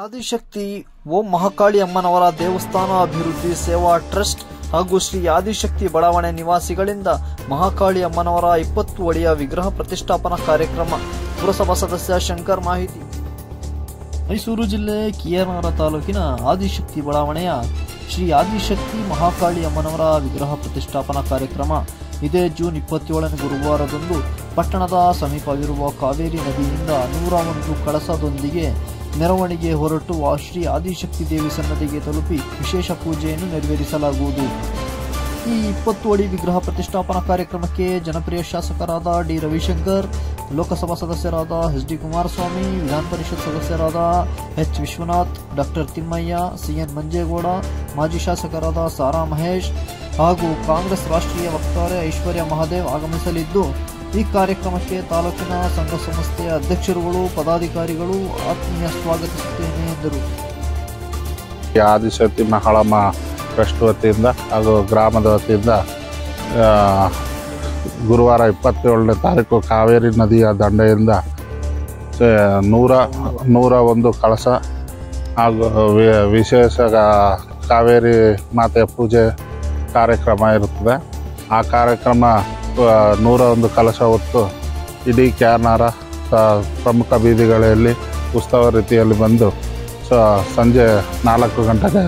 ಆದಿಶಕ್ತಿ ಓಂ ಮಹಾಕಾಳಿ ಅಮ್ಮನವರ ದೇವಸ್ಥಾನ ಅಭಿವೃದ್ಧಿ ಸೇವಾ ಟ್ರಸ್ಟ್ ಹಾಗೂ ಶ್ರೀ ಆದಿಶಕ್ತಿ ಬಡಾವಣೆ ನಿವಾಸಿಗಳಿಂದ ಮಹಾಕಾಳಿ ಅಮ್ಮನವರ 20 ಅಡಿಯ ವಿಗ್ರಹ ಪ್ರತಿಷ್ಠಾಪನಾ ಕಾರ್ಯಕ್ರಮ. ಪುರಸಭಾ ಸದಸ್ಯ ಶಂಕರ್ ಮಾಹಿತಿ. ಮೈಸೂರು ಜಿಲ್ಲೆ ಕೆ.ಆರ್. ತಾಲೂಕಿನ ಆದಿಶಕ್ತಿ ಬಡಾವಣೆಯ ಶ್ರೀ ಆದಿಶಕ್ತಿ ಮಹಾಕಾಳಿ ಅಮ್ಮನವರ ವಿಗ್ರಹ ಪ್ರತಿಷ್ಠಾಪನಾ ಕಾರ್ಯಕ್ರಮ ಇದೇ ಜೂನ್ 27ನೇ ಗುರುವಾರದಂದು ಪಟ್ಟಣದ ಸಮೀಪವಿರುವ ಕಾವೇರಿ ನದಿಯಿಂದ 101 ಕಳಸದೊಂದಿಗೆ ಮೆರವಣಿಗೆ ಹೊರಟು ಶ್ರೀ ಆದಿಶಕ್ತಿ ದೇವಿ ಸನ್ನದಿಗೆ ತಲುಪಿ ವಿಶೇಷ ಪೂಜೆಯನ್ನು ನೆರವೇರಿಸಲಾಗುವುದು. ಈ 20 ಅಡಿ ವಿಗ್ರಹ ಪ್ರತಿಷ್ಠಾಪನಾ ಕಾರ್ಯಕ್ರಮಕ್ಕೆ ಜನಪ್ರಿಯ ಶಾಸಕರಾದ ಡಿ. ರವಿಶಂಕರ್, ಲೋಕಸಭಾ ಸದಸ್ಯರಾದ ಎಚ್.ಡಿ. ಕುಮಾರಸ್ವಾಮಿ, ವಿಧಾನ ಪರಿಷತ್ ಸದಸ್ಯರಾದ ಎಚ್. ವಿಶ್ವನಾಥ್, ಡಾ. ತಿಮ್ಮಯ್ಯ, ಸಿ.ಎನ್. ಮಂಜೇಗೌಡ, ಮಾಜಿ ಶಾಸಕರಾದ ಸಾರಾ ಮಹೇಶ್ ಹಾಗೂ ಕಾಂಗ್ರೆಸ್ ರಾಷ್ಟ್ರೀಯ ವಕ್ತಾರೆ ಐಶ್ವರ್ಯ ಮಹಾದೇವ್ ಆಗಮಿಸಲಿದ್ದು, ಈ ಕಾರ್ಯಕ್ರಮಕ್ಕೆ ತಾಲೂಕಿನ ಸಂಘ ಸಂಸ್ಥೆಯ ಅಧ್ಯಕ್ಷರುಗಳು, ಪದಾಧಿಕಾರಿಗಳು ಆತ್ಮೀಯ ಸ್ವಾಗತಿಸುತ್ತೇನೆ ಎಂದರು. ಆದಿಶಕ್ತಿ ಮಹಾಳಮ್ಮ ಟ್ರಸ್ಟ್ ವತಿಯಿಂದ ಹಾಗೂ ಗ್ರಾಮದ ವತಿಯಿಂದ ಗುರುವಾರ 27ನೇ ತಾರೀಕು ಕಾವೇರಿ ನದಿಯ ದಂಡೆಯಿಂದ 101 ಕಳಸ ಹಾಗೂ ವಿಶೇಷ ಕಾವೇರಿ ಮಾತೆಯ ಪೂಜೆ ಕಾರ್ಯಕ್ರಮ ಇರುತ್ತದೆ. ಆ ಕಾರ್ಯಕ್ರಮ 101 ಕಲಶ ಹೊತ್ತು ಇಡೀ ಕೆ.ಆರ್. ಪ್ರಮುಖ ಬೀದಿಗಳಲ್ಲಿ ಉತ್ಸವ ರೀತಿಯಲ್ಲಿ ಬಂದು ಸಂಜೆ 4 ಗಂಟೆಗೆ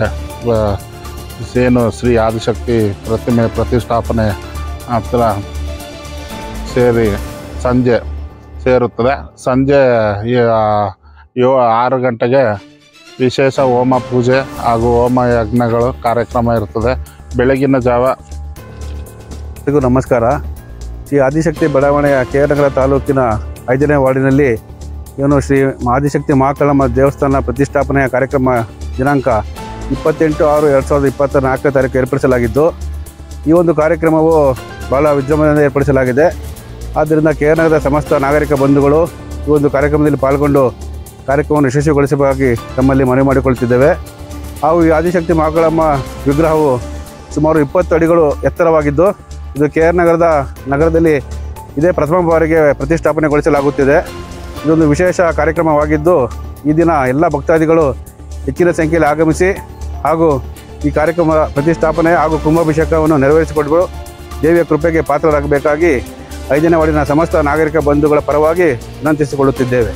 ಏನು ಶ್ರೀ ಆದಿಶಕ್ತಿ ಪ್ರತಿಮೆ ಪ್ರತಿಷ್ಠಾಪನೆ ಹತ್ರ ಸೇರಿ ಸಂಜೆ ಸೇರುತ್ತದೆ. ಸಂಜೆ 6 ಗಂಟೆಗೆ ವಿಶೇಷ ಹೋಮ ಪೂಜೆ ಹಾಗೂ ಹೋಮ ಯಜ್ಞಗಳು ಕಾರ್ಯಕ್ರಮ ಇರುತ್ತದೆ. ಬೆಳಗಿನ ಜಾವ. ನಮಸ್ಕಾರ. ಶ್ರೀ ಆದಿಶಕ್ತಿ ಬಡಾವಣೆಯ ಕೆ.ಆರ್. ತಾಲೂಕಿನ 5ನೇ ವಾರ್ಡಿನಲ್ಲಿ ಏನು ಶ್ರೀ ಆದಿಶಕ್ತಿ ಮಹಾಕಾಳಮ್ಮ ದೇವಸ್ಥಾನ ಪ್ರತಿಷ್ಠಾಪನೆಯ ಕಾರ್ಯಕ್ರಮ ದಿನಾಂಕ 28/6/2024 ತಾರೀಕು ಏರ್ಪಡಿಸಲಾಗಿದ್ದು, ಈ ಒಂದು ಕಾರ್ಯಕ್ರಮವು ಬಹಳ ವಿಜೃಂಭಣೆಯಿಂದ ಏರ್ಪಡಿಸಲಾಗಿದೆ. ಆದ್ದರಿಂದ ಕೆ.ಆರ್. ಸಮಸ್ತ ನಾಗರಿಕ ಬಂಧುಗಳು ಈ ಒಂದು ಕಾರ್ಯಕ್ರಮದಲ್ಲಿ ಪಾಲ್ಗೊಂಡು ಕಾರ್ಯಕ್ರಮವನ್ನು ಯಶಸ್ವಿಗೊಳಿಸಬೇಕಾಗಿ ತಮ್ಮಲ್ಲಿ ಮನವಿ ಮಾಡಿಕೊಳ್ಳುತ್ತಿದ್ದೇವೆ. ಹಾಗೂ ಈ ಆದಿಶಕ್ತಿ ಮಹಾಕಾಳಮ್ಮ ವಿಗ್ರಹವು ಸುಮಾರು 20 ಅಡಿಗಳು ಎತ್ತರವಾಗಿದ್ದು, ಇದು ಕೆ.ಆರ್. ನಗರದಲ್ಲಿ ಇದೇ ಪ್ರಥಮ ಬಾರಿಗೆ ಪ್ರತಿಷ್ಠಾಪನೆಗೊಳಿಸಲಾಗುತ್ತಿದೆ. ಇದೊಂದು ವಿಶೇಷ ಕಾರ್ಯಕ್ರಮವಾಗಿದ್ದು, ಈ ದಿನ ಎಲ್ಲ ಭಕ್ತಾದಿಗಳು ಹೆಚ್ಚಿನ ಸಂಖ್ಯೆಯಲ್ಲಿ ಆಗಮಿಸಿ ಹಾಗೂ ಈ ಕಾರ್ಯಕ್ರಮ ಪ್ರತಿಷ್ಠಾಪನೆ ಹಾಗೂ ಕುಂಭಾಭಿಷೇಕವನ್ನು ನೆರವೇರಿಸಿಕೊಂಡು ದೇವಿಯ ಕೃಪೆಗೆ ಪಾತ್ರರಾಗಬೇಕಾಗಿ 5ನೇ ವಾರ್ಡಿನ ಸಮಸ್ತ ನಾಗರಿಕ ಬಂಧುಗಳ ಪರವಾಗಿ ವಿನಂತಿಸಿಕೊಳ್ಳುತ್ತಿದ್ದೇವೆ.